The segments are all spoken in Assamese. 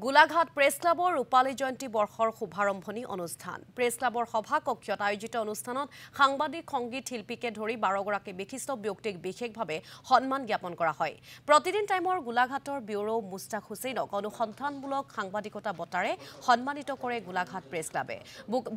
গোলাঘাট প্ৰেছ ক্লাবৰ ৰূপালী জয়ন্তী বৰ্ষৰ শুভাৰম্ভণি অনুষ্ঠান প্ৰেছ ক্লাবৰ সভা কক্ষত আয়োজিত অনুষ্ঠানত সাংবাদিক সংগীত শিল্পীকে ধৰি 12 গৰাকী বিশিষ্ট ব্যক্তিক বিশেষভাৱে সন্মান জ্ঞাপন কৰা হয় প্ৰতিদিন টাইমৰ গোলাঘাটৰ ব্যুৰো মুস্তাক হুছেইনক অনুসন্ধানমূলক সাংবাদিকতা বঁটাৰে সন্মানিত কৰে গোলাঘাট প্ৰেছ ক্লাবে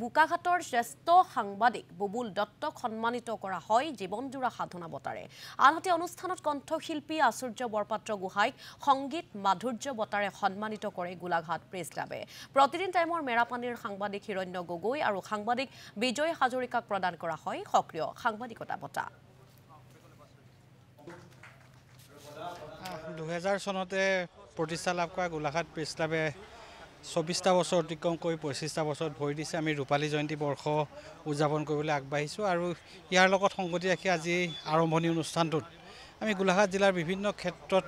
বুকাঘাটৰ শ্ৰেষ্ঠ সাংবাদিক বুবুল দত্তক সন্মানিত কৰা হয় জীৱনজোৰা সাধনা বঁটাৰে আনহাতে অনুষ্ঠানত কণ্ঠশিল্পী আচুৰ্য বৰপাত্ৰ গোহাইক সংগীত মাধুৰ্য বঁটাৰে সন্মানিত গোলাঘাট প্ৰেছ ক্লাবে প্ৰতিদিন টাইমৰ মেৰাপানীৰ সাংবাদিক হিৰণ্য গগৈ আৰু সাংবাদিক বিজয় হাজৰিকাক প্ৰদান কৰা হয় সক্ৰিয় সাংবাদিকতা বঁটা 2000 চনতে প্ৰতিষ্ঠা লাভ কৰা গোলাঘাট প্ৰেছ ক্লাবে 24টা বছৰ অতিক্ৰম কৰি 25টা বছৰত ভৰি দিছে আমি ৰূপালী জয়ন্তী বৰ্ষ উদযাপন কৰিবলৈ আগবাঢ়িছোঁ আৰু ইয়াৰ লগত সংগতি ৰাখি আজি আৰম্ভণি অনুষ্ঠানটোত আমি গোলাঘাট জিলাৰ বিভিন্ন ক্ষেত্ৰত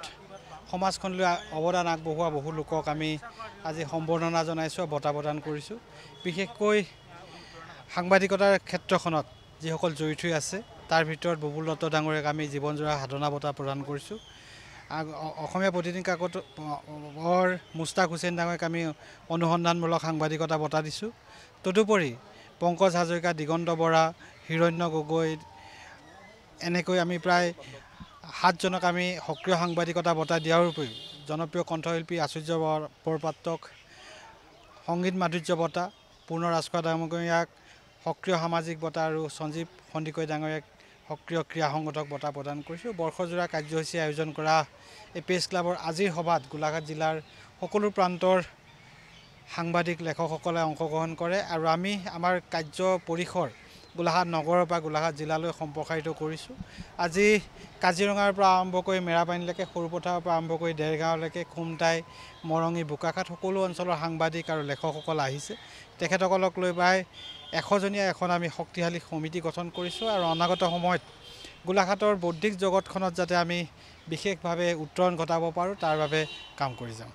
সমাজখনলৈ অৱদান আগবঢ়োৱা বহু লোকক আমি আজি সম্বৰ্ধনা জনাইছোঁ বঁটা প্ৰদান কৰিছোঁ বিশেষকৈ সাংবাদিকতাৰ ক্ষেত্ৰখনত যিসকল জড়িত হৈ আছে তাৰ ভিতৰত বুবুল দত্ত ডাঙৰীয়াক আমি জীৱনজোৰা সাধনা বঁটা প্ৰদান কৰিছোঁ অসমীয়া প্ৰতিদিন কাকতৰ মুস্তাক হুছেইন ডাঙৰীয়াক আমি অনুসন্ধানমূলক সাংবাদিকতা বঁটা দিছোঁ তদুপৰি পংকজ হাজৰিকা দিগন্ত বৰা হিৰণ্য গগৈ এনেকৈ আমি প্ৰায় 7 জনক আমি সক্ৰিয় সাংবাদিকতা বঁটা দিয়াৰ উপৰিও জনপ্ৰিয় কণ্ঠশিল্পী আচুৰ্য বৰপাত্ৰক সংগীত মাধুৰ্য বঁটা পূৰ্ণ ৰাজখোৱা ডাঙৰীয়াক সক্ৰিয় সামাজিক বঁটা আৰু সঞ্জীৱ সন্দিকৈ ডাঙৰীয়াক সক্ৰিয় ক্ৰীড়া সংগঠক বঁটা প্ৰদান কৰিছোঁ বৰ্ষজোৰা কাৰ্যসূচী আয়োজন কৰা এই প্ৰেছ ক্লাবৰ আজিৰ সভাত গোলাঘাট জিলাৰ সকলো প্ৰান্তৰ সাংবাদিক লেখকসকলে অংশগ্ৰহণ কৰে আৰু আমি আমাৰ কাৰ্য পৰিসৰ গোলাঘাট নগৰৰ পৰা গোলাঘাট জিলালৈ সম্প্ৰসাৰিত কৰিছোঁ আজি কাজিৰঙাৰ পৰা আৰম্ভ কৰি মেৰাপানীলৈকে সৰুপথাৰৰ পৰা আৰম্ভ কৰি দেৰগাঁৱলৈকে খুমটাই মৰঙী বোকাখাট সকলো অঞ্চলৰ সাংবাদিক আৰু লেখকসকল আহিছে তেখেতসকলক লৈ প্ৰায় 100 জনীয়া এখন আমি শক্তিশালী সমিতি গঠন কৰিছোঁ আৰু অনাগত সময়ত গোলাঘাটৰ বৌদ্ধিক জগতখনত যাতে আমি বিশেষভাৱে উত্তৰণ ঘটাব পাৰোঁ তাৰ বাবে কাম কৰি যাম